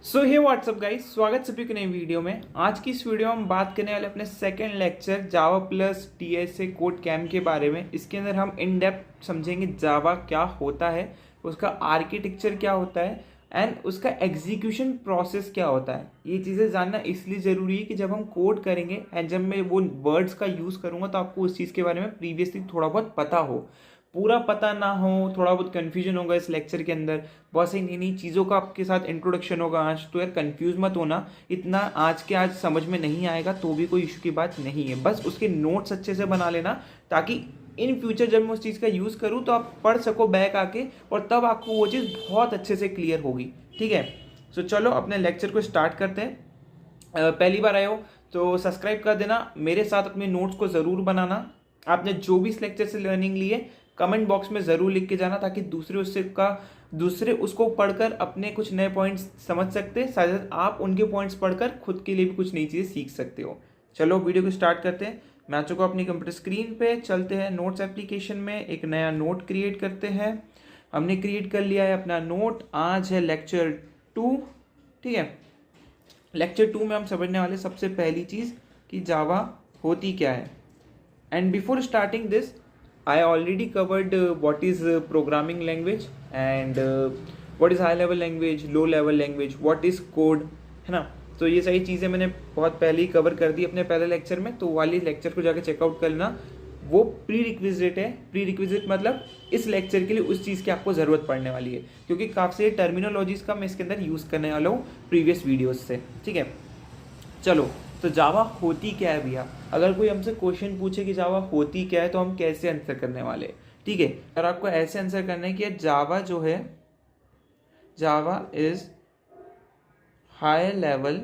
सो हे WhatsApp guys, स्वागत सभी को नई वीडियो में। आज की इस वीडियो में हम बात करने वाले अपने सेकंड लेक्चर जावा प्लस टीएसए कोड कैम के बारे में। इसके अंदर हम इन डेप्थ समझेंगे जावा क्या होता है, उसका आर्किटेक्चर क्या होता है एंड उसका एग्जीक्यूशन प्रोसेस क्या होता है। ये चीज़ें जानना इसलिए ज़रूरी है कि जब हम कोड करेंगे एंड जब मैं वो वर्ड्स का यूज़ करूँगा तो आपको उस चीज़ के बारे में प्रीवियसली थोड़ा बहुत पता हो। पूरा पता ना हो, थोड़ा बहुत कन्फ्यूजन होगा इस लेक्चर के अंदर, बहुत सी नई नई चीज़ों का आपके साथ इंट्रोडक्शन होगा आज। तो यार कंफ्यूज मत होना, इतना आज के आज समझ में नहीं आएगा तो भी कोई इशू की बात नहीं है। बस उसके नोट्स अच्छे से बना लेना ताकि इन फ्यूचर जब मैं उस चीज़ का यूज़ करूँ तो आप पढ़ सको बैक आके, और तब आपको वो चीज़ बहुत अच्छे से क्लियर होगी। ठीक है, सो चलो अपने लेक्चर को स्टार्ट करते हैं। पहली बार आए हो तो सब्सक्राइब कर देना, मेरे साथ अपने नोट्स को ज़रूर बनाना। आपने जो भी इस लेक्चर से लर्निंग ली है कमेंट बॉक्स में ज़रूर लिख के जाना ताकि दूसरे उसको पढ़कर अपने कुछ नए पॉइंट्स समझ सकते हैं। शायद आप उनके पॉइंट्स पढ़कर खुद के लिए भी कुछ नई चीज़ें सीख सकते हो। चलो वीडियो को स्टार्ट करते हैं। मैं आ चुका हूं अपनी कंप्यूटर स्क्रीन पे। चलते हैं नोट्स एप्लीकेशन में, एक नया नोट क्रिएट करते हैं। हमने क्रिएट कर लिया है अपना नोट। आज है लेक्चर 2। ठीक है, लेक्चर 2 में हम समझने वाले सबसे पहली चीज़ कि जावा होती क्या है। And before starting this I already covered what is programming language and what is high level language, low level language, what is code, है ना। तो ये सारी चीज़ें मैंने बहुत पहले ही कवर कर दी अपने पहले लेक्चर में, तो वाली लेक्चर को जाके चेकआउट कर लेना। वो प्री रिक्विजिट है। प्री रिक्विजिट मतलब इस लेक्चर के लिए उस चीज़ की आपको ज़रूरत पड़ने वाली है, क्योंकि काफ़ी टर्मिनोलॉजीज का मैं इसके अंदर यूज़ करने वाला हूँ प्रीवियस वीडियोज़ से। ठीक है, चलो तो जावा होती क्या है भैया। अगर कोई हमसे क्वेश्चन पूछे कि जावा होती क्या है तो हम कैसे आंसर करने वाले। ठीक है, और आपको ऐसे आंसर करना है कि जावा जो है, जावा इज हाई लेवल।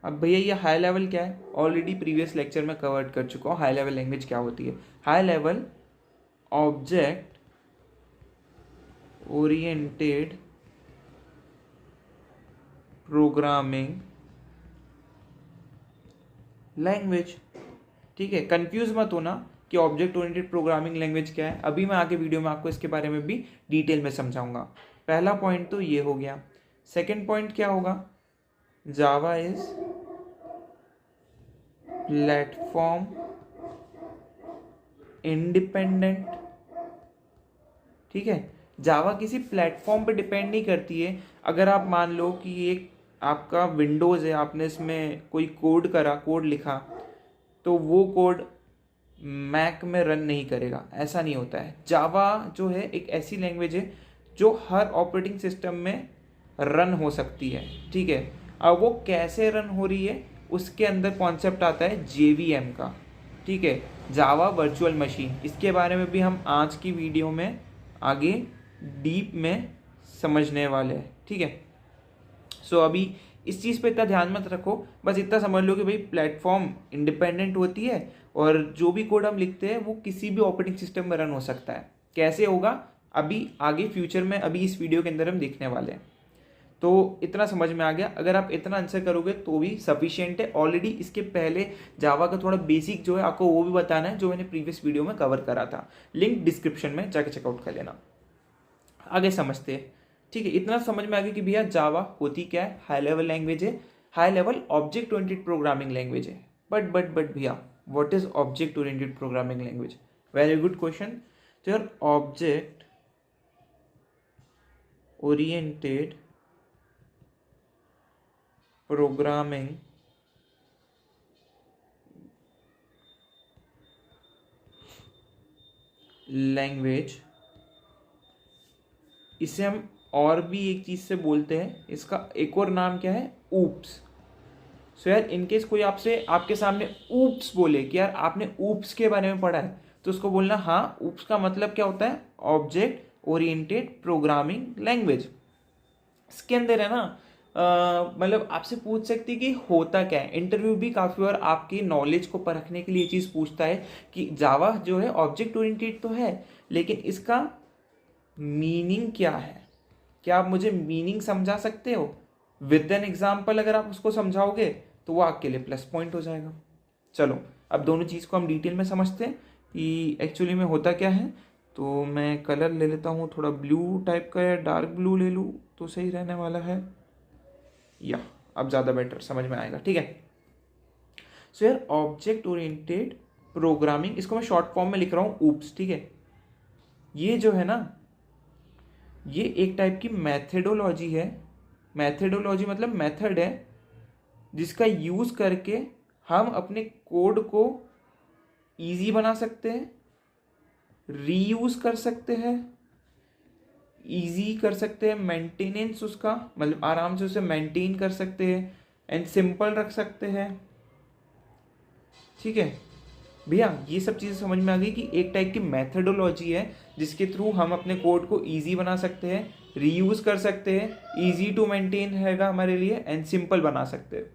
अब भैया ये हाई लेवल क्या है, ऑलरेडी प्रीवियस लेक्चर में कवर कर चुका हूँ हाई लेवल लैंग्वेज क्या होती है। High level object oriented programming language. ठीक है, कंफ्यूज मत होना कि ऑब्जेक्ट ओरिएंटेड प्रोग्रामिंग लैंग्वेज क्या है। अभी मैं आगे वीडियो में आपको इसके बारे में भी डिटेल में समझाऊंगा। पहला पॉइंट तो ये हो गया। सेकंड पॉइंट क्या होगा, जावा इज प्लेटफॉर्म इंडिपेंडेंट। ठीक है, जावा किसी प्लेटफॉर्म पे डिपेंड नहीं करती है। अगर आप मान लो कि एक आपका विंडोज़ है, आपने इसमें कोई कोड लिखा, तो वो कोड मैक में रन नहीं करेगा, ऐसा नहीं होता है। जावा जो है एक ऐसी लैंग्वेज है जो हर ऑपरेटिंग सिस्टम में रन हो सकती है। ठीक है, अब वो कैसे रन हो रही है उसके अंदर कॉन्सेप्ट आता है JVM का। ठीक है, जावा वर्चुअल मशीन। इसके बारे में भी हम आज की वीडियो में आगे डीप में समझने वाले हैं। ठीक है, सो अभी इस चीज़ पे इतना ध्यान मत रखो, बस इतना समझ लो कि भाई प्लेटफॉर्म इंडिपेंडेंट होती है और जो भी कोड हम लिखते हैं वो किसी भी ऑपरेटिंग सिस्टम में रन हो सकता है। कैसे होगा अभी आगे फ्यूचर में, अभी इस वीडियो के अंदर हम देखने वाले हैं। तो इतना समझ में आ गया। अगर आप इतना आंसर करोगे तो भी सफिशिएंट है। ऑलरेडी इसके पहले जावा का थोड़ा बेसिक जो है आपको वो भी बताना है, जो मैंने प्रीवियस वीडियो में कवर करा था। लिंक डिस्क्रिप्शन में जाके चेकआउट कर लेना। आगे समझते हैं। ठीक है, इतना समझ में आ गया कि भैया जावा होती क्या है। हाई लेवल लैंग्वेज है, high level object oriented programming language है। बट भैया what is object oriented programming language? Very good question. तो यार ऑब्जेक्ट ओरिएंटेड प्रोग्रामिंग लैंग्वेज, इसे हम और भी एक चीज़ से बोलते हैं, इसका एक और नाम क्या है, ऊप्स। सो यार इनकेस कोई आपसे आपके सामने ऊप्स बोले कि यार आपने ऊप्स के बारे में पढ़ा है, तो उसको बोलना हाँ, ऊप्स का मतलब क्या होता है, ऑब्जेक्ट ओरिएंटेड प्रोग्रामिंग लैंग्वेज। इसके अंदर है ना मतलब आपसे पूछ सकती है कि होता क्या है। इंटरव्यू भी काफ़ी बार आपकी नॉलेज को परखने के लिए चीज़ पूछता है कि जावा जो है ऑब्जेक्ट ओरिएंटेड तो है, लेकिन इसका मीनिंग क्या है। क्या आप मुझे मीनिंग समझा सकते हो विद एन एग्जाम्पल? अगर आप उसको समझाओगे तो वो आपके लिए प्लस पॉइंट हो जाएगा। चलो अब दोनों चीज़ को हम डिटेल में समझते हैं कि एक्चुअली में होता क्या है। तो मैं कलर ले लेता हूँ थोड़ा ब्लू टाइप का, या डार्क ब्लू ले लूँ तो सही रहने वाला है। या अब ज़्यादा बेटर समझ में आएगा, ठीक है। सो यार ऑब्जेक्ट ओरिएंटेड प्रोग्रामिंग, इसको मैं शॉर्ट फॉर्म में लिख रहा हूँ ऊप्स, ठीक है। ये जो है ना, ये एक टाइप की मैथडोलॉजी है। मैथडोलॉजी मतलब मेथड है जिसका यूज़ करके हम अपने कोड को ईजी बना सकते हैं, रीयूज कर सकते हैं, ईजी कर सकते हैं, मेंटेनेंस उसका मतलब आराम से उसे मेंटेन कर सकते हैं, एंड सिंपल रख सकते हैं, ठीक है भैया। ये सब चीज़ें समझ में आ गई कि एक टाइप की मैथडोलॉजी है जिसके थ्रू हम अपने कोड को ईजी बना सकते हैं, रीयूज कर सकते हैं, ईजी टू मेंटेन रहेगा हमारे लिए, एंड सिंपल बना सकते हैं।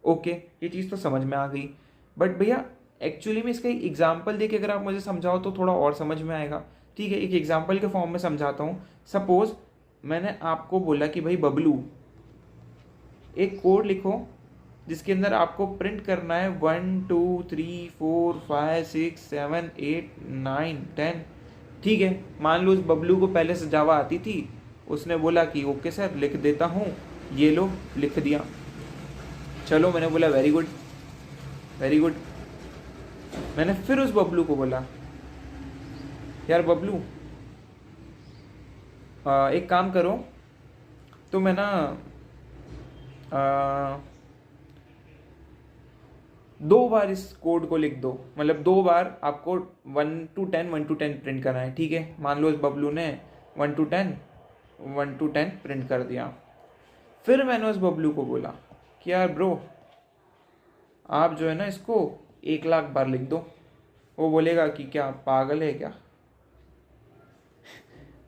ओके, ये चीज़ तो समझ में आ गई। बट भैया एक्चुअली में इसका एक एग्जाम्पल देके अगर आप मुझे समझाओ तो थोड़ा और समझ में आएगा, ठीक है। एक एग्जाम्पल के फॉर्म में समझाता हूँ। सपोज मैंने आपको बोला कि भाई बबलू एक कोड लिखो जिसके अंदर आपको प्रिंट करना है 1 2 3 4 5 6 7 8 9 10, ठीक है। मान लो उस बबलू को पहले से जावा आती थी, उसने बोला कि ओके सर लिख देता हूँ, ये लो लिख दिया। चलो मैंने बोला वेरी गुड वेरी गुड। मैंने फिर उस बबलू को बोला यार बबलू एक काम करो, तो मैं ना 2 बार इस कोड को लिख दो, मतलब 2 बार आपको 1 to 10 प्रिंट करना है, ठीक है। मान लो इस बबलू ने 1 to 10 प्रिंट कर दिया। फिर मैंने उस बबलू को बोला कि यार ब्रो आप जो है ना इसको 1,00,000 बार लिख दो। वो बोलेगा कि क्या पागल है क्या?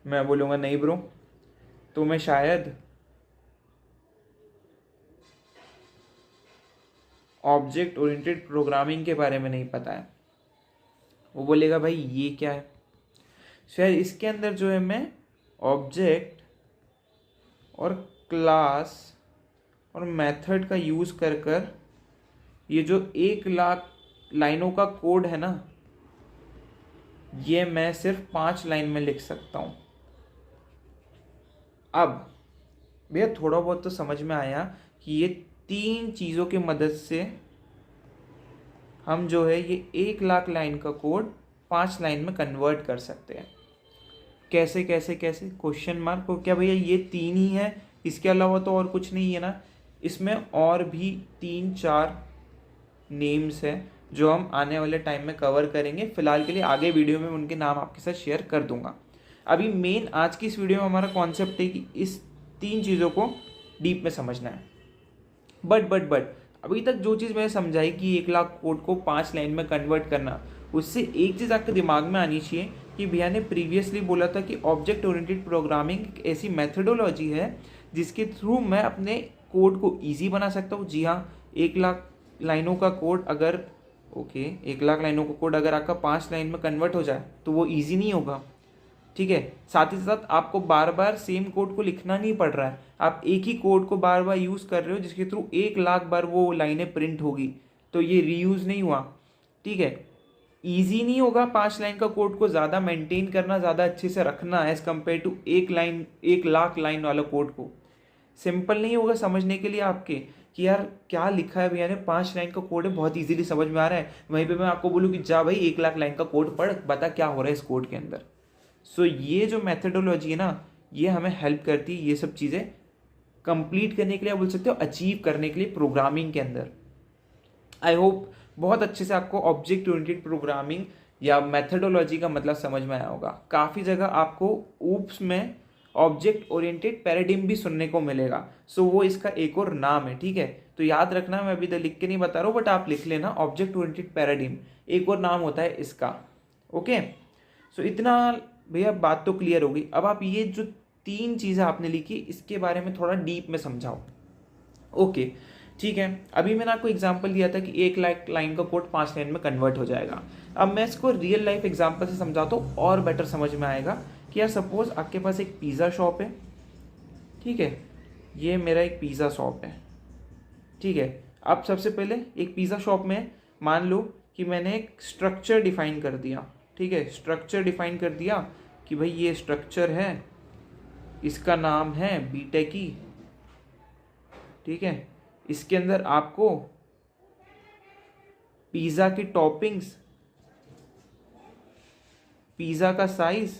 मैं बोलूँगा नहीं ब्रो, तुम्हें शायद ऑब्जेक्ट ओरिएंटेड प्रोग्रामिंग के बारे में नहीं पता है। वो बोलेगा भाई ये क्या है? शायद इसके अंदर जो है मैं ऑब्जेक्ट और क्लास और मेथड का यूज़ कर कर ये जो 1,00,000 लाइनों का कोड है ना, ये मैं सिर्फ 5 लाइन में लिख सकता हूँ। अब भैया थोड़ा बहुत तो समझ में आया कि ये 3 चीज़ों की मदद से हम जो है ये 1,00,000 लाइन का कोड 5 लाइन में कन्वर्ट कर सकते हैं। कैसे कैसे कैसे क्वेश्चन मार्क को, क्या भैया ये 3 ही है, इसके अलावा तो और कुछ नहीं है ना? इसमें और भी 3-4 नेम्स हैं जो हम आने वाले टाइम में कवर करेंगे। फिलहाल के लिए आगे वीडियो में उनके नाम आपके साथ शेयर कर दूंगा। अभी मेन आज की इस वीडियो में हमारा कॉन्सेप्ट है कि इस 3 चीज़ों को डीप में समझना है। बट अभी तक जो चीज़ मैंने समझाई कि 1,00,000 कोड को 5 लाइन में कन्वर्ट करना, उससे एक चीज़ आपके दिमाग में आनी चाहिए कि भैया ने प्रीवियसली बोला था कि ऑब्जेक्ट ओरिएंटेड प्रोग्रामिंग एक ऐसी मैथडोलॉजी है जिसके थ्रू मैं अपने कोड को ईजी बना सकता हूँ। जी हाँ, 1,00,000 लाइनों का कोड अगर 1,00,000 लाइनों का कोड अगर आपका 5 लाइन में कन्वर्ट हो जाए तो वो ईजी नहीं होगा, ठीक है। साथ ही साथ आपको बार बार सेम कोड को लिखना नहीं पड़ रहा है, आप एक ही कोड को बार बार यूज़ कर रहे हो जिसके थ्रू 1,00,000 बार वो लाइनें प्रिंट होगी, तो ये रीयूज़ नहीं हुआ, ठीक है। ईजी नहीं होगा 5 लाइन का कोड को ज़्यादा मेंटेन करना, ज़्यादा अच्छे से रखना एज़ कम्पेयर टू 1,00,000 लाइन वाला कोड को। सिंपल नहीं होगा समझने के लिए आपके कि यार क्या लिखा है भैया ने, 5 लाइन का कोड है, बहुत इजीली समझ में आ रहा है। वहीं पे मैं आपको बोलूँ कि जा भाई 1,00,000 लाइन का कोड पढ़, बता क्या हो रहा है इस कोड के अंदर। सो ये जो मैथडोलॉजी है ना, ये हमें हेल्प करती है ये सब चीज़ें कंप्लीट करने के लिए, आप बोल सकते हो अचीव करने के लिए प्रोग्रामिंग के अंदर। आई होप बहुत अच्छे से आपको ऑब्जेक्ट ओरिएंटेड प्रोग्रामिंग या मैथडोलॉजी का मतलब समझ में आया होगा। काफ़ी जगह आपको ऊप्स में ऑब्जेक्ट ओरिएंटेड पैराडिम भी सुनने को मिलेगा। सो वो इसका एक और नाम है, ठीक है। तो याद रखना, मैं अभी तक लिख के नहीं बता रहा हूँ, बट आप लिख लेना ऑब्जेक्ट ओरिएंटेड पैराडिम, एक और नाम होता है इसका। ओके, सो इतना भैया बात तो क्लियर हो गई। अब आप ये जो 3 चीज़ें आपने लिखी इसके बारे में थोड़ा डीप में समझाओ। ओके ठीक है, अभी मैंने आपको एग्जांपल दिया था कि 1,00,000 लाइन का कोड 5 लाइन में कन्वर्ट हो जाएगा। अब मैं इसको रियल लाइफ एग्जांपल से समझाता हूँ और बेटर समझ में आएगा कि यार सपोज आपके पास एक पिज़्ज़ा शॉप है, ठीक है। ये मेरा एक पिज़्ज़ा शॉप है, ठीक है। अब सबसे पहले एक पिज़्ज़ा शॉप में मान लो कि मैंने एक स्ट्रक्चर डिफाइन कर दिया, ठीक है। स्ट्रक्चर डिफाइन कर दिया कि भाई ये स्ट्रक्चर है, इसका नाम है बीटेकी, ठीक है। इसके अंदर आपको पिज़्ज़ा की टॉपिंग्स, पिज़्ज़ा का साइज़,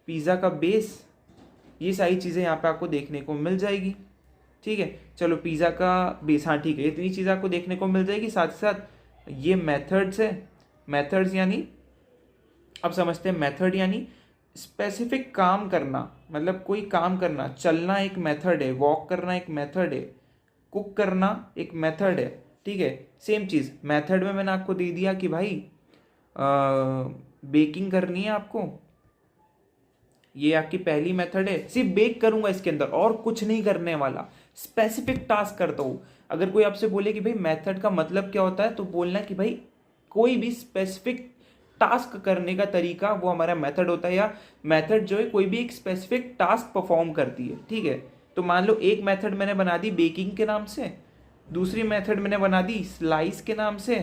पिज़्ज़ा का बेस, ये सारी चीज़ें यहाँ पे आपको देखने को मिल जाएगी। ठीक है, चलो पिज़्ज़ा का बेस, हाँ ठीक है, इतनी चीज़ आपको देखने को मिल जाएगी। साथ ही साथ ये मेथड्स है, मेथड्स यानी अब समझते हैं मेथड यानी स्पेसिफिक काम करना, मतलब कोई काम करना, चलना एक मेथड है, वॉक करना एक मेथड है, कुक करना एक मेथड है। ठीक है, सेम चीज़ मेथड में मैंने आपको दे दिया कि भाई बेकिंग करनी है आपको, ये आपकी पहली मेथड है, सिर्फ बेक करूंगा इसके अंदर और कुछ नहीं करने वाला, स्पेसिफिक टास्क करता हूँ। अगर कोई आपसे बोले कि भाई मेथड का मतलब क्या होता है, तो बोलना कि भाई कोई भी स्पेसिफिक टास्क करने का तरीका वो हमारा मेथड होता है, या मेथड जो है कोई भी एक स्पेसिफिक टास्क परफॉर्म करती है। ठीक है, तो मान लो एक मेथड मैंने बना दी बेकिंग के नाम से, दूसरी मेथड मैंने बना दी स्लाइस के नाम से,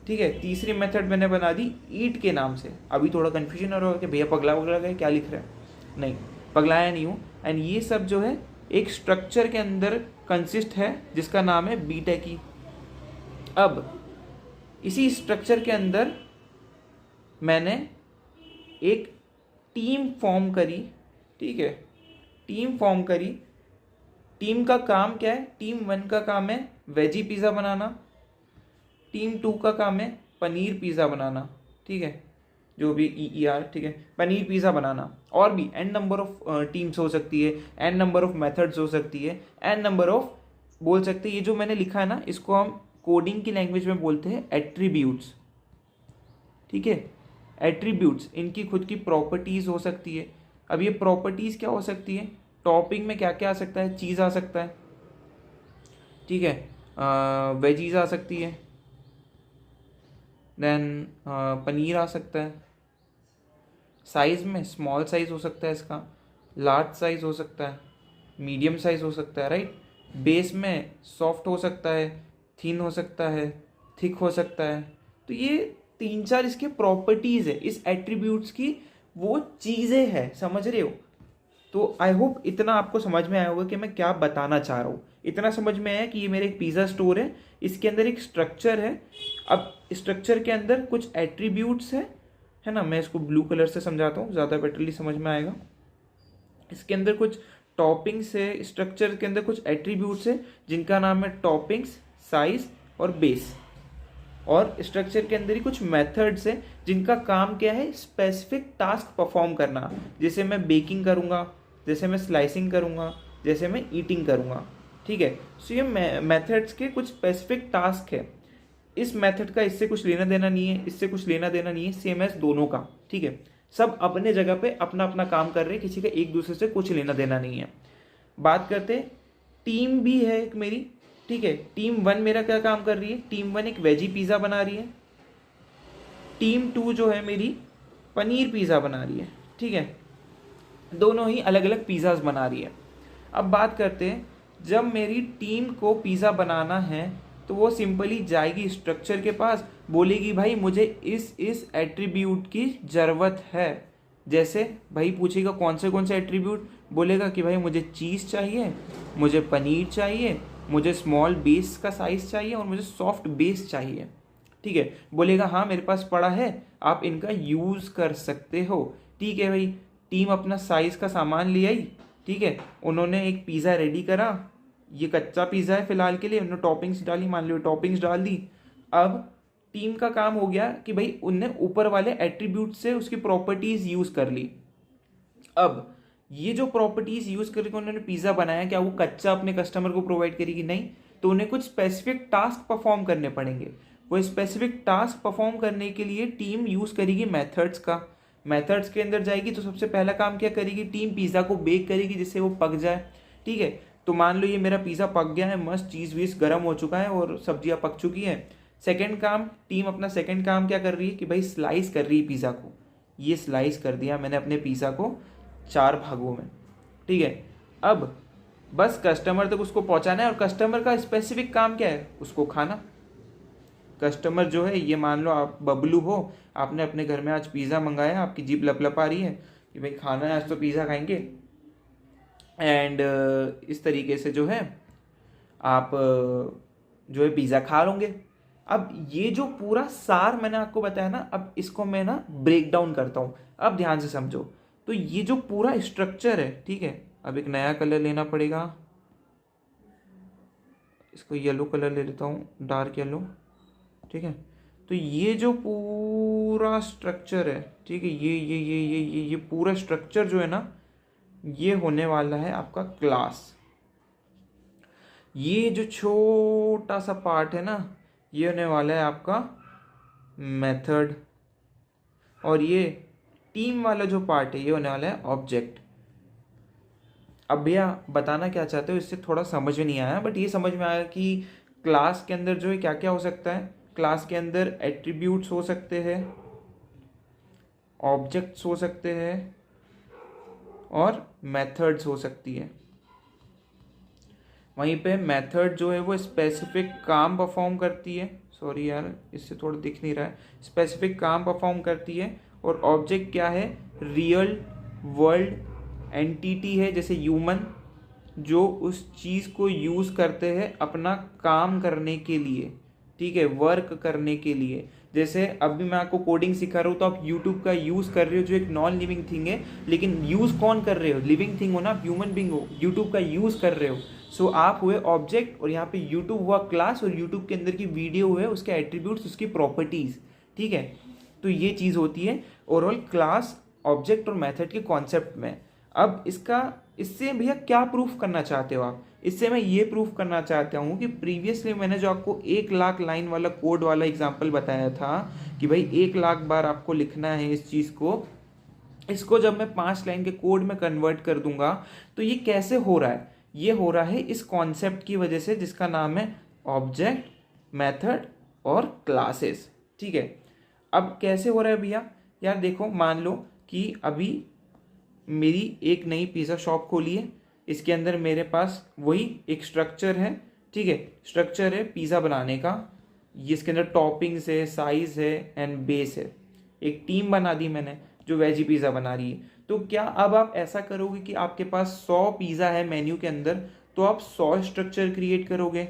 ठीक है, तीसरी मेथड मैंने बना दी ईट के नाम से। अभी थोड़ा कन्फ्यूजन हो रहा है कि भैया पगला वगला गए क्या लिख रहे हैं, नहीं पगलाया नहीं हूँ। एंड ये सब जो है एक स्ट्रक्चर के अंदर कंसिस्ट है जिसका नाम है बीटेकी। अब इसी स्ट्रक्चर के अंदर मैंने एक टीम फॉर्म करी। ठीक है, टीम फॉर्म करी। टीम का काम क्या है, टीम 1 का काम है वेजी पिज़्ज़ा बनाना, टीम 2 का काम है पनीर पिज़्ज़ा बनाना। ठीक है, जो भी EER, ठीक है, पनीर पिज़्ज़ा बनाना। और भी एन नंबर ऑफ टीम्स हो सकती है, एन नंबर ऑफ मेथड्स हो सकती है, एन नंबर ऑफ बोल सकते हैं। ये जो मैंने लिखा है ना, इसको हम कोडिंग की लैंग्वेज में बोलते हैं एट्रीब्यूट्स। ठीक है, एट्रीब्यूट्स इनकी खुद की प्रॉपर्टीज़ हो सकती है। अब ये प्रॉपर्टीज़ क्या हो सकती है, टॉपिंग में क्या क्या आ सकता है, चीज़ आ सकता है, ठीक है, वेजीज आ सकती है, देन पनीर आ सकता है। साइज़ में स्मॉल साइज़ हो सकता है इसका, लार्ज साइज़ हो सकता है, मीडियम साइज़ हो सकता है, राइट। बेस में सॉफ्ट हो सकता है, थिन हो सकता है, थिक हो सकता है। तो ये 3-4 इसके प्रॉपर्टीज़ है इस एट्रीब्यूट्स की, वो चीज़ें हैं, समझ रहे हो। तो आई होप इतना आपको समझ में आया होगा कि मैं क्या बताना चाह रहा हूँ। इतना समझ में आया कि ये मेरे एक पिज़्ज़ा स्टोर है, इसके अंदर एक स्ट्रक्चर है। अब स्ट्रक्चर के अंदर कुछ एट्रीब्यूट्स है ना। मैं इसको ब्लू कलर से समझाता हूँ, ज़्यादा बेटरली समझ में आएगा। इसके अंदर कुछ टॉपिंग्स है, स्ट्रक्चर के अंदर कुछ एट्रीब्यूट्स है जिनका नाम है टॉपिंग्स, साइज और बेस। और स्ट्रक्चर के अंदर ही कुछ मेथड्स है जिनका काम क्या है, स्पेसिफिक टास्क परफॉर्म करना। जैसे मैं बेकिंग करूँगा, जैसे मैं स्लाइसिंग करूँगा, जैसे मैं ईटिंग करूँगा। ठीक है, सो ये मेथड्स के कुछ स्पेसिफिक टास्क है। इस मेथड का इससे कुछ लेना देना नहीं है, इससे कुछ लेना देना नहीं है, सेम एज दोनों का। ठीक है, सब अपने जगह पे अपना अपना काम कर रहे हैं, किसी का एक दूसरे से कुछ लेना देना नहीं है। बात करते हैं, टीम भी है एक मेरी। ठीक है, टीम 1 मेरा क्या काम कर रही है, टीम 1 एक वेजी पिज़्ज़ा बना रही है, टीम 2 जो है मेरी पनीर पिज़्ज़ा बना रही है। ठीक है, दोनों ही अलग अलग पिज़्ज़ाज बना रही है। अब बात करते हैं, जब मेरी टीम को पिज़्ज़ा बनाना है तो वो सिंपली जाएगी स्ट्रक्चर के पास, बोलेगी भाई मुझे इस एट्रीब्यूट की ज़रूरत है। जैसे भाई पूछेगा कौन से एट्रीब्यूट, बोलेगा कि भाई मुझे चीज़ चाहिए, मुझे पनीर चाहिए, मुझे स्मॉल बेस का साइज़ चाहिए और मुझे सॉफ्ट बेस चाहिए। ठीक है, बोलेगा हाँ मेरे पास पड़ा है, आप इनका यूज़ कर सकते हो। ठीक है भाई, टीम अपना साइज़ का सामान ले आई। ठीक है, उन्होंने एक पिज़्ज़ा रेडी करा, ये कच्चा पिज़्ज़ा है फिलहाल के लिए, उन्होंने टॉपिंग्स डाली, मान लो टॉपिंग्स डाल दी। अब टीम का काम हो गया कि भाई उनने ऊपर वाले एट्रीब्यूट से उसकी प्रॉपर्टीज़ यूज़ कर ली। अब ये जो प्रॉपर्टीज़ यूज़ करके उन्होंने पिज़्ज़ा बनाया, क्या वो कच्चा अपने कस्टमर को प्रोवाइड करेगी, नहीं। तो उन्हें कुछ स्पेसिफिक टास्क परफॉर्म करने पड़ेंगे। वो स्पेसिफिक टास्क परफॉर्म करने के लिए टीम यूज़ करेगी मेथड्स का। मेथड्स के अंदर जाएगी तो सबसे पहला काम क्या करेगी, टीम पिज़्ज़ा को बेक करेगी जिससे वो पक जाए। ठीक है, तो मान लो ये मेरा पिज़्ज़ा पक गया है, मस्त चीज़ वीज़ गर्म हो चुका है और सब्जियां पक चुकी हैं। सेकंड काम, टीम अपना सेकंड काम क्या कर रही है कि भाई स्लाइस कर रही है पिज़्ज़ा को। ये स्लाइस कर दिया मैंने अपने पिज़्ज़ा को 4 भागों में। ठीक है, अब बस कस्टमर तक उसको पहुंचाना है, और कस्टमर का स्पेसिफिक काम क्या है, उसको खाना। कस्टमर जो है, ये मान लो आप बबलू हो, आपने अपने घर में आज पिज़्ज़ा मंगाया, आपकी जीभ लपलपा रही है कि भाई खाना है आज तो पिज़्ज़ा खाएंगे। एंड इस तरीके से जो है आप जो है पिज़्ज़ा खा लोगे। अब ये जो पूरा सार मैंने आपको बताया ना, अब इसको मैं ना ब्रेक डाउन करता हूँ, अब ध्यान से समझो। तो ये जो पूरा स्ट्रक्चर है, ठीक है, अब एक नया कलर लेना पड़ेगा, इसको येलो कलर ले लेता हूँ, डार्क येलो, ठीक है। तो ये जो पूरा स्ट्रक्चर है, ठीक है, ये पूरा स्ट्रक्चर जो है ना, ये होने वाला है आपका क्लास। ये जो छोटा सा पार्ट है ना, ये होने वाला है आपका मेथड, और ये टीम वाला जो पार्ट है ये होने वाला है ऑब्जेक्ट। अब भैया बताना क्या चाहते हो, इससे थोड़ा समझ में नहीं आया, बट ये समझ में आया कि क्लास के अंदर जो है क्या क्या हो सकता है। क्लास के अंदर एट्रीब्यूट्स हो सकते हैं, ऑब्जेक्ट्स हो सकते हैं, और मेथड्स हो सकती है। वहीं पे मेथड जो है वो स्पेसिफिक काम परफॉर्म करती है, सॉरी यार इससे थोड़ा दिख नहीं रहा है, स्पेसिफिक काम परफॉर्म करती है। और ऑब्जेक्ट क्या है, रियल वर्ल्ड एंटिटी है, जैसे ह्यूमन, जो उस चीज़ को यूज़ करते हैं अपना काम करने के लिए, ठीक है, वर्क करने के लिए। जैसे अभी मैं आपको कोडिंग सिखा रहा हूँ तो आप यूट्यूब का यूज़ कर रहे हो जो एक नॉन लिविंग थिंग है, लेकिन यूज़ कौन कर रहे हो, लिविंग थिंग हो ना, ह्यूमन बींग हो, यूट्यूब का यूज़ कर रहे हो। सो आप हुए ऑब्जेक्ट, और यहाँ पे यूट्यूब हुआ क्लास, और यूट्यूब के अंदर की वीडियो हुए उसके एट्रीब्यूट्स, उसकी प्रॉपर्टीज़, ठीक है। तो ये चीज़ होती है ओवरऑल क्लास, ऑब्जेक्ट और मेथड के कॉन्सेप्ट में। अब इससे भैया क्या प्रूफ करना चाहते हो आप, इससे मैं ये प्रूफ करना चाहता हूँ कि प्रीवियसली मैंने जो आपको 1,00,000 लाइन वाला कोड वाला एग्जांपल बताया था कि भाई 1,00,000 बार आपको लिखना है इस चीज़ को, इसको जब मैं 5 लाइन के कोड में कन्वर्ट कर दूंगा तो ये कैसे हो रहा है, ये हो रहा है इस कॉन्सेप्ट की वजह से जिसका नाम है ऑब्जेक्ट, मेथड और क्लासेस, ठीक है। अब कैसे हो रहा है भैया, यार देखो, मान लो कि अभी मेरी एक नई पिज़्ज़ा शॉप खोली है, इसके अंदर मेरे पास वही एक स्ट्रक्चर है, ठीक है, स्ट्रक्चर है पिज़्ज़ा बनाने का, ये इसके अंदर टॉपिंग्स है, साइज़ है एंड बेस है। एक टीम बना दी मैंने जो वेजी पिज़्ज़ा बना रही है। तो क्या अब आप ऐसा करोगे कि आपके पास 100 पिज़्ज़ा है मेन्यू के अंदर, तो आप 100 स्ट्रक्चर क्रिएट करोगे,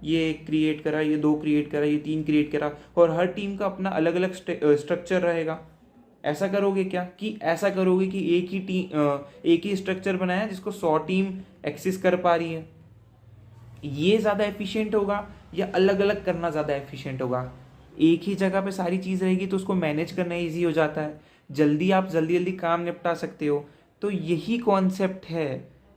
ये एक क्रिएट करा, ये 2 क्रिएट करा, ये 3 क्रिएट करा, और हर टीम का अपना अलग अलग स्ट्रक्चर रहेगा। ऐसा करोगे क्या, कि ऐसा करोगे कि एक ही स्ट्रक्चर बनाया जिसको 100 टीम एक्सेस कर पा रही है, ये ज़्यादा एफिशिएंट होगा या अलग अलग करना ज़्यादा एफिशिएंट होगा। एक ही जगह पे सारी चीज़ रहेगी तो उसको मैनेज करना ईजी हो जाता है, आप जल्दी जल्दी काम निपटा सकते हो। तो यही कॉन्सेप्ट है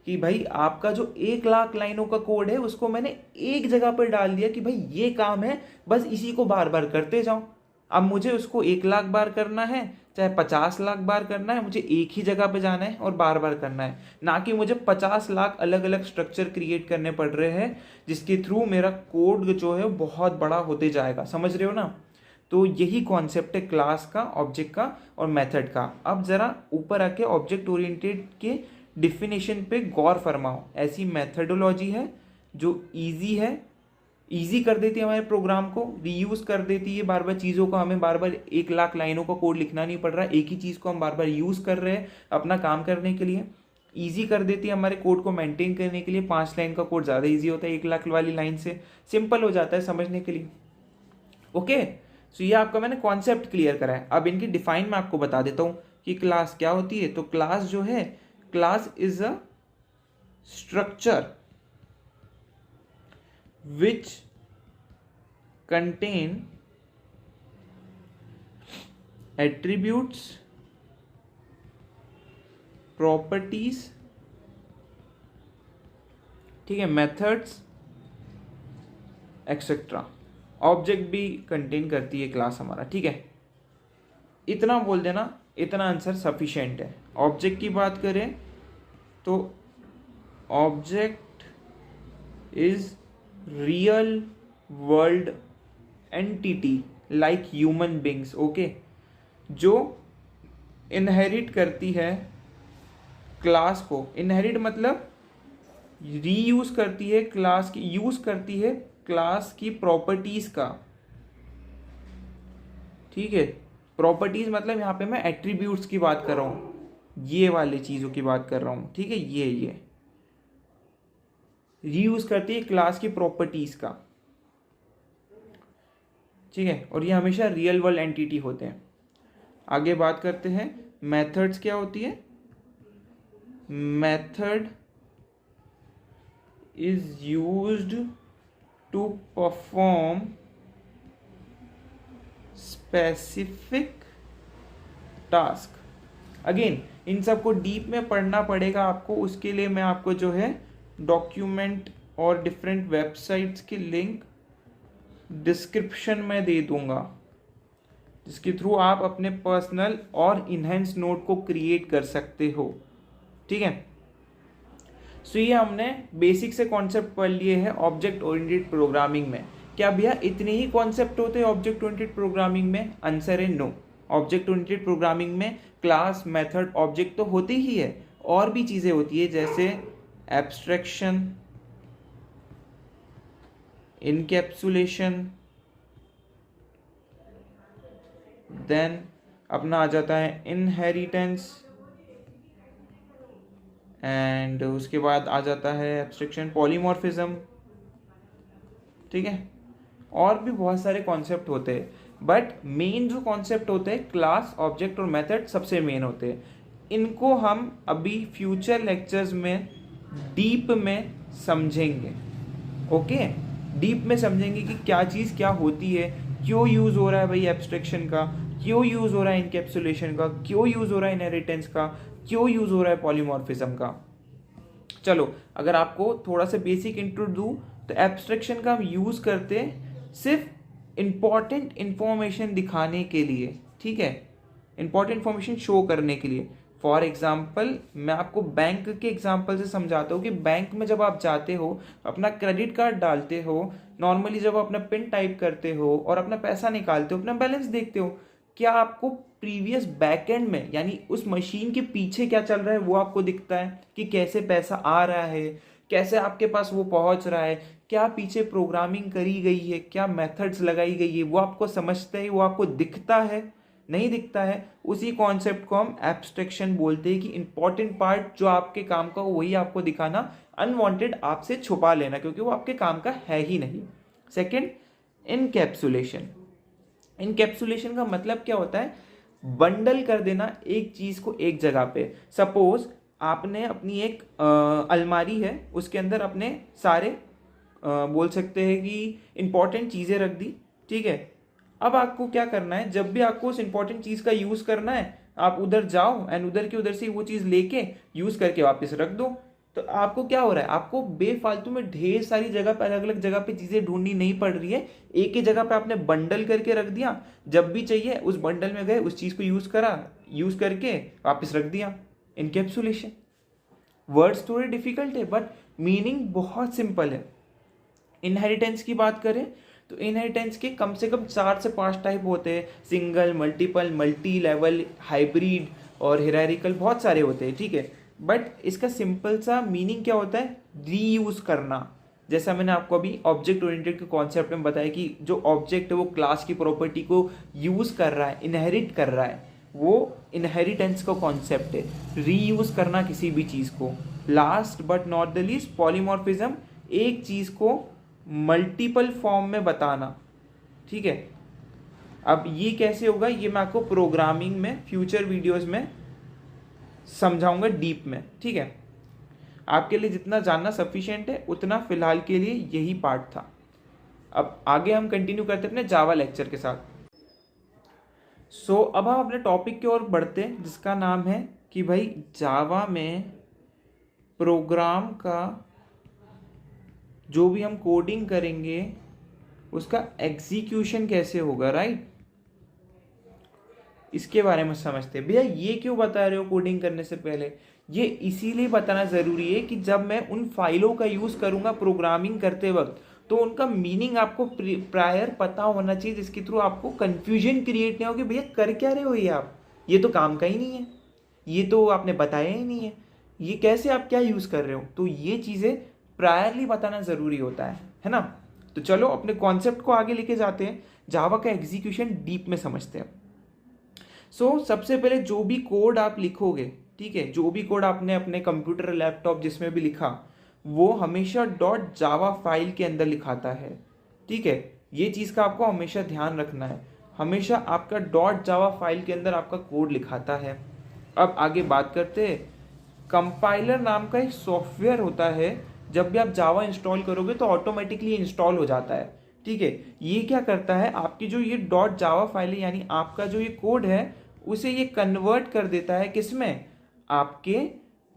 कि भाई आपका जो 1,00,000 लाइनों का कोड है उसको मैंने एक जगह पर डाल दिया कि भाई ये काम है, बस इसी को बार बार करते जाओ। अब मुझे उसको 1,00,000 बार करना है, चाहे 50,00,000 बार करना है, मुझे एक ही जगह पे जाना है और बार बार करना है, ना कि मुझे 50,00,000 अलग अलग स्ट्रक्चर क्रिएट करने पड़ रहे हैं जिसके थ्रू मेरा कोड जो है बहुत बड़ा होते जाएगा। समझ रहे हो ना। तो यही कॉन्सेप्ट है क्लास का, ऑब्जेक्ट का और मेथड का। अब जरा ऊपर आके ऑब्जेक्ट ओरिएंटेड के डिफिनेशन पे गौर फरमाओ। ऐसी मेथडोलॉजी है जो ईजी है, ईजी कर देती है हमारे प्रोग्राम को, रीयूज कर देती है बार बार चीज़ों को, हमें बार बार 1,00,000 लाइनों का कोड लिखना नहीं पड़ रहा, एक ही चीज़ को हम बार बार यूज़ कर रहे हैं अपना काम करने के लिए। ईजी कर देती है हमारे कोड को मेंटेन करने के लिए, 5 लाइन का कोड ज़्यादा ईजी होता है 1,00,000 वाली लाइन से, सिंपल हो जाता है समझने के लिए। ओके, सो ये आपका मैंने कॉन्सेप्ट क्लियर करा है। अब इनकी डिफाइन मैं आपको बता देता हूँ कि क्लास क्या होती है। तो क्लास जो है, class is a structure which contain attributes, properties, ठीक है, मेथड्स एक्सेट्रा। ऑब्जेक्ट भी कंटेन करती है क्लास हमारा, ठीक है। इतना बोल देना, इतना आंसर सफिशिएंट है। ऑब्जेक्ट की बात करें तो object is real world entity like human beings, okay, जो इनहेरिट करती है क्लास को। इनहेरिट मतलब रीयूज करती है क्लास की, यूज करती है क्लास की प्रॉपर्टीज का, ठीक है। प्रॉपर्टीज मतलब यहाँ पे मैं एट्रीब्यूट्स की बात कर रहा हूँ, ये वाली चीज़ों की बात कर रहा हूँ, ठीक है। ये रीयूज करती है क्लास की प्रॉपर्टीज का, ठीक है, और ये हमेशा रियल वर्ल्ड एंटिटी होते हैं। आगे बात करते हैं मेथड्स क्या होती है। Method is used to perform specific task. Again इन सबको डीप में पढ़ना पड़ेगा आपको, उसके लिए मैं आपको जो है डॉक्यूमेंट और डिफरेंट वेबसाइट्स की लिंक डिस्क्रिप्शन में दे दूंगा, जिसके थ्रू आप अपने पर्सनल और इनहेंस नोट को क्रिएट कर सकते हो, ठीक है। सो ये हमने बेसिक से कॉन्सेप्ट पढ़ लिए हैं ऑब्जेक्ट ओरिएंटेड प्रोग्रामिंग में। क्या भैया इतने ही कॉन्सेप्ट होते हैं ऑब्जेक्ट ओरिएंटेड प्रोग्रामिंग में? आंसर है नो। ऑब्जेक्ट ओरिएंटेड प्रोग्रामिंग में क्लास, मेथड, ऑब्जेक्ट तो होती ही है, और भी चीजें होती है जैसे एब्स्ट्रैक्शन, इनकैप्सुलेशन, देन अपना आ जाता है इनहेरिटेंस, एंड उसके बाद आ जाता है एब्स्ट्रैक्शन, पॉलीमॉर्फिज्म, ठीक है। और भी बहुत सारे कॉन्सेप्ट होते हैं, बट मेन जो कॉन्सेप्ट होते हैं क्लास, ऑब्जेक्ट और मेथड सबसे मेन होते हैं। इनको हम अभी फ्यूचर लेक्चर्स में डीप में समझेंगे, ओके। डीप में समझेंगे कि क्या चीज़ क्या होती है, क्यों यूज़ हो रहा है भाई एब्स्ट्रैक्शन का, क्यों यूज़ हो रहा है इनकैप्सुलेशन का, क्यों यूज़ हो रहा है इनहेरिटेंस का, क्यों यूज़ हो रहा है पॉलीमॉर्फिज्म का। चलो अगर आपको थोड़ा सा बेसिक इंट्रो दूँ तो एब्स्ट्रैक्शन का हम यूज़ करते हैं सिर्फ इंपॉर्टेंट इंफॉर्मेशन दिखाने के लिए, ठीक है, इंपॉर्टेंट इंफॉर्मेशन शो करने के लिए। फॉर एग्जाम्पल मैं आपको बैंक के एग्जाम्पल से समझाता हूँ कि बैंक में जब आप जाते हो, अपना क्रेडिट कार्ड डालते हो, नॉर्मली जब अपना पिन टाइप करते हो और अपना पैसा निकालते हो, अपना बैलेंस देखते हो, क्या आपको प्रीवियस बैकएंड में यानी उस मशीन के पीछे क्या चल रहा है वो आपको दिखता है कि कैसे पैसा आ रहा है, कैसे आपके पास वो पहुंच रहा है, क्या पीछे प्रोग्रामिंग करी गई है, क्या मेथड्स लगाई गई है, वो आपको समझते हैं, वो आपको दिखता है, नहीं दिखता है। उसी कॉन्सेप्ट को हम एब्स्ट्रैक्शन बोलते हैं कि इंपॉर्टेंट पार्ट जो आपके काम का वही आपको दिखाना, अनवांटेड आपसे छुपा लेना क्योंकि वो आपके काम का है ही नहीं। Second, encapsulation. इनकैप्सुलेशन का मतलब क्या होता है? बंडल कर देना एक चीज को एक जगह पे। सपोज आपने अपनी एक अलमारी है, उसके अंदर अपने सारे बोल सकते हैं कि इंपॉर्टेंट चीजें रख दी, ठीक है। अब आपको क्या करना है, जब भी आपको उस इंपॉर्टेंट चीज का यूज करना है, आप उधर जाओ एंड उधर की उधर से वो चीज लेके यूज करके वापस रख दो। तो आपको क्या हो रहा है, आपको बेफालतू में ढेर सारी जगह पे, अलग अलग जगह पे चीजें ढूंढनी नहीं पड़ रही है, एक ही जगह पे आपने बंडल करके रख दिया, जब भी चाहिए उस बंडल में गए, उस चीज को यूज करा, यूज करके वापस रख दिया। इनकैप्सुलेशन। वर्ड्स थोड़े डिफिकल्ट है बट मीनिंग बहुत सिंपल है। इनहेरिटेंस की बात करें तो इनहेरिटेंस के कम से कम 4 से 5 टाइप होते हैं, single, multiple, multi level, hybrid और हिरारिकल, बहुत सारे होते हैं, ठीक है। बट इसका सिंपल सा मीनिंग क्या होता है? रीयूज करना। जैसा मैंने आपको अभी ऑब्जेक्ट ओरिएंटेड के कॉन्सेप्ट में बताया कि जो ऑब्जेक्ट है वो क्लास की प्रॉपर्टी को यूज कर रहा है, इनहेरिट कर रहा है, वो इनहेरिटेंस का कॉन्सेप्ट है, रीयूज करना किसी भी चीज को। Last but not the least, polymorphism, एक चीज को मल्टीपल फॉर्म में बताना, ठीक है। अब ये कैसे होगा, ये मैं आपको प्रोग्रामिंग में फ्यूचर वीडियोस में समझाऊंगा डीप में, ठीक है। आपके लिए जितना जानना सफिशिएंट है उतना फिलहाल के लिए यही पार्ट था। अब आगे हम कंटिन्यू करते अपने जावा लेक्चर के साथ। सो अब हम अपने टॉपिक की ओर बढ़ते हैं जिसका नाम है कि भाई जावा में प्रोग्राम का जो भी हम कोडिंग करेंगे उसका एग्जीक्यूशन कैसे होगा, राइट। इसके बारे में समझते हैं। भैया ये क्यों बता रहे हो कोडिंग करने से पहले? ये इसीलिए बताना ज़रूरी है कि जब मैं उन फाइलों का यूज़ करूँगा प्रोग्रामिंग करते वक्त तो उनका मीनिंग आपको प्रायर पता होना चाहिए, जिसके थ्रू आपको कन्फ्यूजन क्रिएट नहीं हो कि भैया कर क्या रहे हो ये तो काम का ही नहीं है, ये तो आपने बताया ही नहीं है, ये कैसे आप क्या यूज़ कर रहे हो। तो ये चीज़ें प्रायरली बताना ज़रूरी होता है ना। तो चलो अपने कॉन्सेप्ट को आगे लेके जाते हैं, जावा का एग्जीक्यूशन डीप में समझते हैं। सबसे पहले जो भी कोड आप लिखोगे, ठीक है, जो भी कोड आपने अपने कंप्यूटर, लैपटॉप जिसमें भी लिखा, वो हमेशा डॉट जावा फाइल के अंदर लिखाता है। ठीक है, ये चीज़ का आपको हमेशा ध्यान रखना है, हमेशा आपका डॉट जावा फाइल के अंदर आपका कोड लिखाता है। अब आगे बात करते हैं, कंपाइलर नाम का एक सॉफ्टवेयर होता है, जब भी आप जावा इंस्टॉल करोगे तो ऑटोमेटिकली इंस्टॉल हो जाता है। ठीक है, ये क्या करता है, आपकी जो ये डॉट जावा फाइल है यानी आपका जो ये कोड है उसे ये कन्वर्ट कर देता है किसमें, आपके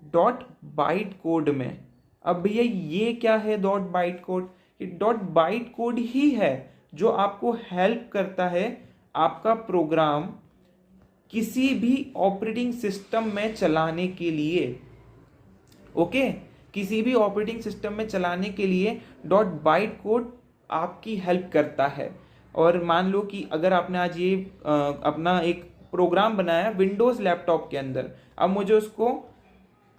डॉट बाइट कोड में। अब भैया ये क्या है डॉट बाइट कोड, ये डॉट बाइट कोड ही है जो आपको हेल्प करता है आपका प्रोग्राम किसी भी ऑपरेटिंग सिस्टम में चलाने के लिए। ओके, किसी भी ऑपरेटिंग सिस्टम में चलाने के लिए डॉट बाइट कोड आपकी हेल्प करता है। और मान लो कि अगर आपने आज ये अपना एक प्रोग्राम बनाया विंडोज़ लैपटॉप के अंदर, अब मुझे उसको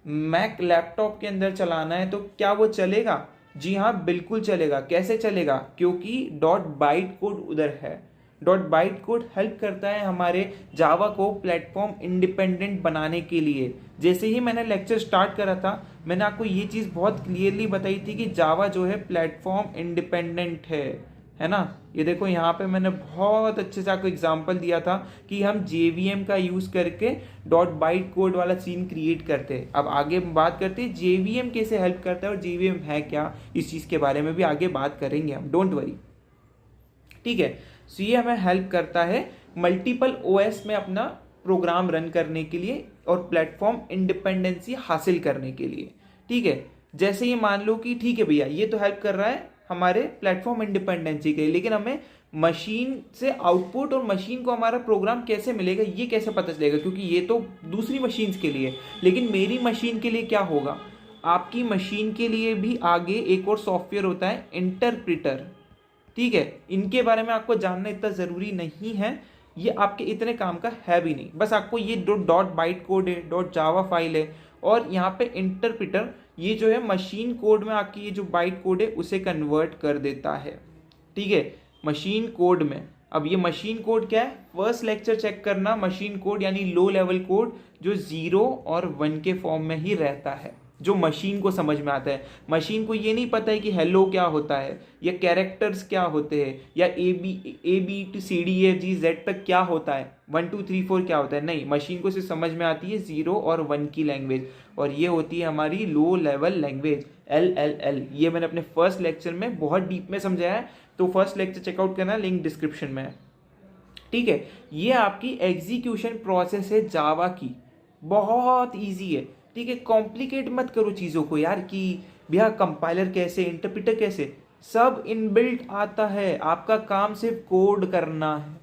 मैक लैपटॉप के अंदर चलाना है, तो क्या वो चलेगा? जी हाँ, बिल्कुल चलेगा। कैसे चलेगा? क्योंकि डॉट बाइट कोड उधर है। डॉट बाइट कोड हेल्प करता है हमारे जावा को प्लेटफॉर्म इंडिपेंडेंट बनाने के लिए। जैसे ही मैंने लेक्चर स्टार्ट करा था, मैंने आपको ये चीज़ बहुत क्लियरली बताई थी कि जावा जो है प्लेटफॉर्म इंडिपेंडेंट है ना। ये देखो यहाँ पे मैंने बहुत अच्छे से आपको एग्जांपल दिया था कि हम JVM का यूज़ करके डॉट बाइट कोड वाला सीन क्रिएट करते हैं। अब आगे बात करते हैं JVM कैसे हेल्प करता है और JVM है क्या, इस चीज़ के बारे में भी आगे बात करेंगे हम, डोंट वरी। ठीक है, सो ये हमें हेल्प करता है मल्टीपल OS में अपना प्रोग्राम रन करने के लिए और प्लेटफॉर्म इंडिपेंडेंसी हासिल करने के लिए। ठीक है, जैसे ये मान लो कि ठीक है भैया ये तो हेल्प कर रहा है हमारे प्लेटफॉर्म इंडिपेंडेंसी के लिए, लेकिन हमें मशीन से आउटपुट और मशीन को हमारा प्रोग्राम कैसे मिलेगा, ये कैसे पता चलेगा, क्योंकि ये तो दूसरी मशीन्स के लिए, लेकिन मेरी मशीन के लिए क्या होगा? आपकी मशीन के लिए भी आगे एक और सॉफ्टवेयर होता है इंटरप्रिटर। ठीक है, इनके बारे में आपको जानना इतना ज़रूरी नहीं है, ये आपके इतने काम का है भी नहीं। बस आपको ये डॉट बाइट कोड है, डॉट जावा फाइल है, और यहाँ पे इंटरप्रिटर ये जो है मशीन कोड में आपकी ये जो बाइट कोड है उसे कन्वर्ट कर देता है। ठीक है, मशीन कोड में। अब ये मशीन कोड क्या है? फर्स्ट लेक्चर चेक करना, मशीन कोड यानी लो लेवल कोड जो 0 और 1 के फॉर्म में ही रहता है, जो मशीन को समझ में आता है। मशीन को ये नहीं पता है कि हेलो क्या होता है, या कैरेक्टर्स क्या होते हैं, या A B to CDFG Z तक क्या होता है, 1 2 3 4 क्या होता है, नहीं। मशीन को सिर्फ समझ में आती है 0 और 1 की लैंग्वेज, और ये होती है हमारी लो लेवल लैंग्वेज LLL। ये मैंने अपने फर्स्ट लेक्चर में बहुत डीप में समझाया है, तो फर्स्ट लेक्चर चेकआउट करना, लिंक डिस्क्रिप्शन में है। ठीक है, ये आपकी एग्जीक्यूशन प्रोसेस है जावा की, बहुत ईजी है। ठीक है, कॉम्प्लिकेट मत करो चीज़ों को यार कि भैया कंपाइलर कैसे, इंटरप्रिटर कैसे, सब इनबिल्ट आता है। आपका काम सिर्फ कोड करना है,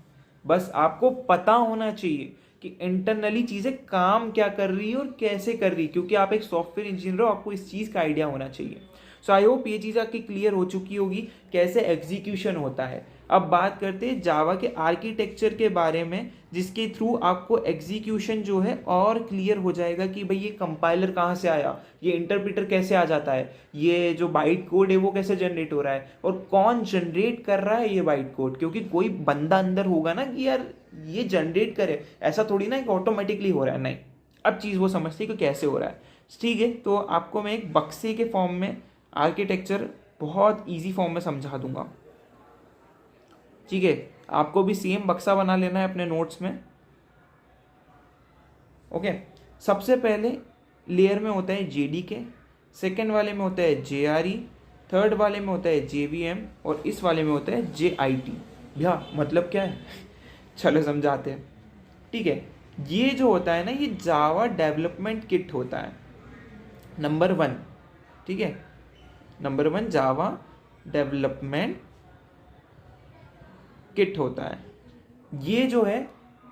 बस आपको पता होना चाहिए कि इंटरनली चीज़ें काम क्या कर रही है और कैसे कर रही है, क्योंकि आप एक सॉफ्टवेयर इंजीनियर हो, आपको इस चीज़ का आइडिया होना चाहिए। सो आई होप ये चीज़ आपकी क्लियर हो चुकी होगी कैसे एग्जीक्यूशन होता है। अब बात करते हैं जावा के आर्किटेक्चर के बारे में, जिसके थ्रू आपको एग्जीक्यूशन जो है और क्लियर हो जाएगा कि भाई ये कंपाइलर कहाँ से आया, ये इंटरप्रिटर कैसे आ जाता है, ये जो बाइट कोड है वो कैसे जनरेट हो रहा है, और कौन जनरेट कर रहा है ये बाइट कोड। क्योंकि कोई बंदा अंदर होगा ना कि यार ये जनरेट करे, ऐसा थोड़ी ना कि ऑटोमेटिकली हो रहा है, नहीं। अब चीज़ वो समझते हैं कि कैसे हो रहा है। ठीक है, तो आपको मैं एक बक्से के फॉर्म में आर्किटेक्चर बहुत ईजी फॉर्म में समझा दूंगा। ठीक है, आपको भी सेम बक्सा बना लेना है अपने नोट्स में। ओके, सबसे पहले लेयर में होता है JDK, सेकेंड वाले में होता है JRE, थर्ड वाले में होता है JVM, और इस वाले में होता है JIT। भैया मतलब क्या है? चलो समझाते हैं। ठीक है, ये जो होता है ना, ये जावा डेवलपमेंट किट होता है, नंबर 1। ठीक है, नंबर 1 जावा डेवलपमेंट किट होता है। ये जो है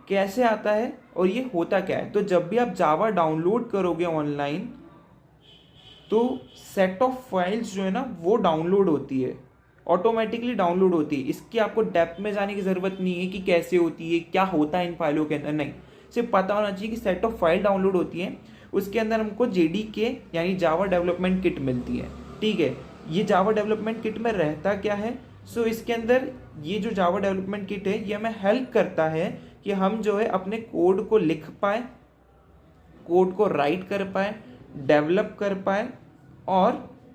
कैसे आता है और ये होता क्या है? तो जब भी आप जावा डाउनलोड करोगे ऑनलाइन, तो सेट ऑफ फाइल्स जो है ना वो डाउनलोड होती है, ऑटोमेटिकली डाउनलोड होती है। इसकी आपको डेप्थ में जाने की ज़रूरत नहीं है कि कैसे होती है, क्या होता है इन फाइलों के अंदर, नहीं। सिर्फ पता होना चाहिए कि सेट ऑफ फाइल डाउनलोड होती है, उसके अंदर हमको JDK यानी जावा डेवलपमेंट किट मिलती है। ठीक है, ये जावा डेवलपमेंट किट में रहता क्या है? सो इसके अंदर ये जो जावा डेवलपमेंट किट है ये हमें हेल्प करता है कि हम जो है अपने कोड को लिख पाए, कोड को राइट कर पाए, डेवलप कर पाए, और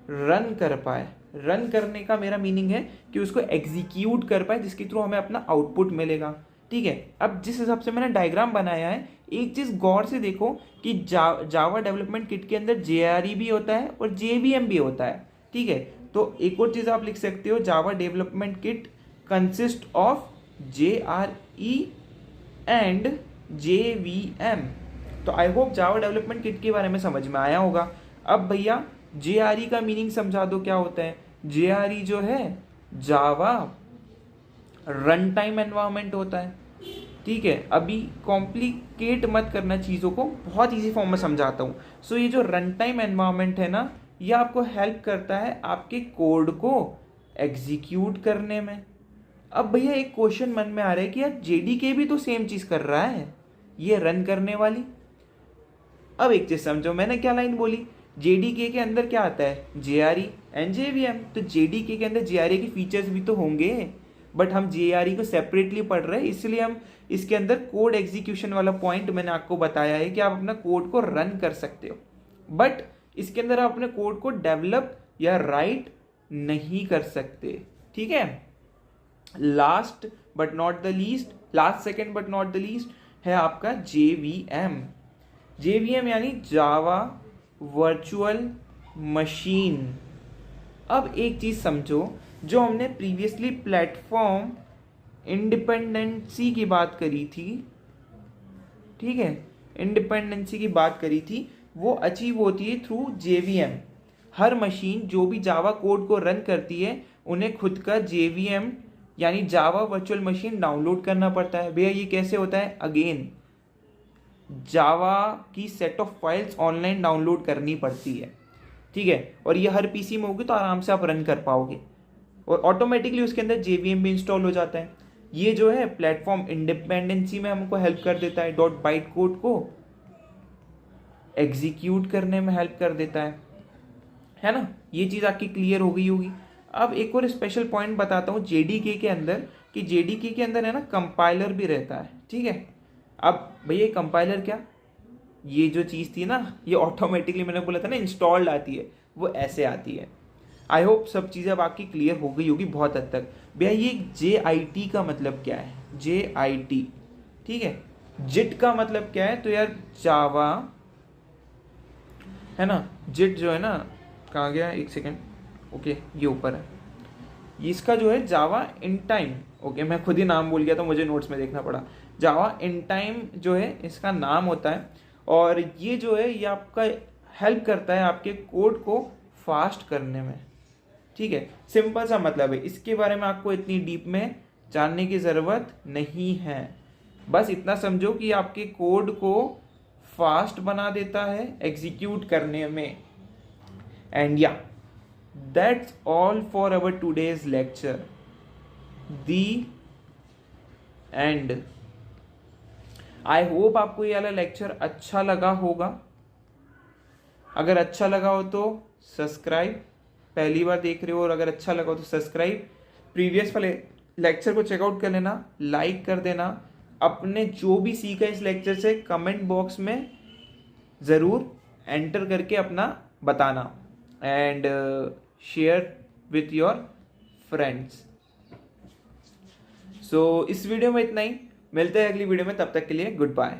रन कर पाए। रन करने का मेरा मीनिंग है कि उसको एग्जीक्यूट कर पाए, जिसके थ्रू हमें अपना आउटपुट मिलेगा। ठीक है, अब जिस हिसाब से मैंने डायग्राम बनाया है, एक चीज़ गौर से देखो कि जावा डेवलपमेंट किट के अंदर JRE भी होता है और JVM भी होता है। ठीक है, तो एक और चीज़ आप लिख सकते हो, Java development kit consist of JRE and JVM। तो I hope Java development kit के बारे में समझ में आया होगा। अब भैया JRE का मीनिंग समझा दो क्या होता है। JRE जो है जावा रन टाइम एनवायरनमेंट होता है। ठीक है, अभी कॉम्प्लिकेट मत करना चीज़ों को, बहुत इजी फॉर्म में समझाता हूँ। सो ये जो रन टाइम एनवायरनमेंट है ना, ये आपको हेल्प करता है आपके कोड को एग्जीक्यूट करने में। अब भैया एक क्वेश्चन मन में आ रहा है कि यार JDK भी तो सेम चीज़ कर रहा है, ये रन करने वाली। अब एक चीज़ समझो, मैंने क्या लाइन बोली, JDK के अंदर क्या आता है, JRE एंड JVM। तो JDK के अंदर JRE के फीचर्स भी तो होंगे, बट हम JRE को सेपरेटली पढ़ रहे हैं, इसलिए हम इसके अंदर कोड एग्जीक्यूशन वाला पॉइंट मैंने आपको बताया है कि आप अपना कोड को रन कर सकते हो, बट इसके अंदर आप अपने कोड को डेवलप या राइट नहीं कर सकते। ठीक है, last but not the least, last second but not the least है आपका JVM। JVM यानी जावा वर्चुअल मशीन। अब एक चीज समझो, जो हमने प्रीवियसली प्लेटफॉर्म इंडिपेंडेंसी की बात करी थी, ठीक है, इंडिपेंडेंसी की बात करी थी, वो अचीव होती है थ्रू JVM। हर मशीन जो भी जावा कोड को रन करती है, उन्हें खुद का JVM यानी जावा वर्चुअल मशीन डाउनलोड करना पड़ता है। भैया ये कैसे होता है, अगेन जावा की set of files online download करनी पड़ती है। ठीक है, और ये हर पीसी में होगी तो आराम से आप रन कर पाओगे, और ऑटोमेटिकली उसके अंदर JVM भी इंस्टॉल हो जाता है। ये जो है प्लेटफॉर्म इंडिपेंडेंसी में हमको हेल्प कर देता है, डॉट बाइट कोड को एग्जीक्यूट करने में हेल्प कर देता है ना। ये चीज़ आपकी क्लियर हो गई होगी। अब एक और स्पेशल पॉइंट बताता हूँ JDK के अंदर, कि JDK के अंदर है ना कंपाइलर भी रहता है। ठीक है, अब भैया कंपाइलर क्या, ये जो चीज़ थी ना, ये ऑटोमेटिकली मैंने बोला था ना इंस्टॉल्ड आती है, वो ऐसे आती है। आई होप सब चीज़ें अब आपकी क्लियर हो गई होगी बहुत हद तक। भैया ये JIT का मतलब क्या है, JIT, ठीक है, JIT का मतलब क्या है, तो यार जावा है ना, JIT जो है ना, कहाँ गया, एक सेकेंड, ओके ये ऊपर है, इसका जो है जावा इन टाइम, ओके मैं खुद ही नाम भूल गया तो मुझे नोट्स में देखना पड़ा। जावा इन टाइम जो है इसका नाम होता है, और ये जो है ये आपका हेल्प करता है आपके कोड को फास्ट करने में। ठीक है, सिंपल सा मतलब है, इसके बारे में आपको इतनी डीप में जानने की ज़रूरत नहीं है। बस इतना समझो कि आपके कोड को फास्ट बना देता है एग्जीक्यूट करने में। एंड या that's all for our today's lecture, the and. I hope आपको ये वाला लेक्चर अच्छा लगा होगा। अगर अच्छा लगा हो तो सब्सक्राइब, पहली बार देख रहे हो और अगर अच्छा लगा हो तो सब्सक्राइब, प्रीवियस वाले लेक्चर को चेकआउट कर लेना, लाइक कर देना, अपने जो भी सीखा इस लेक्चर से कमेंट बॉक्स में ज़रूर एंटर करके अपना बताना, and share with your friends. So इस वीडियो में इतना ही, मिलते हैं अगली वीडियो में, तब तक के लिए गुड बाय।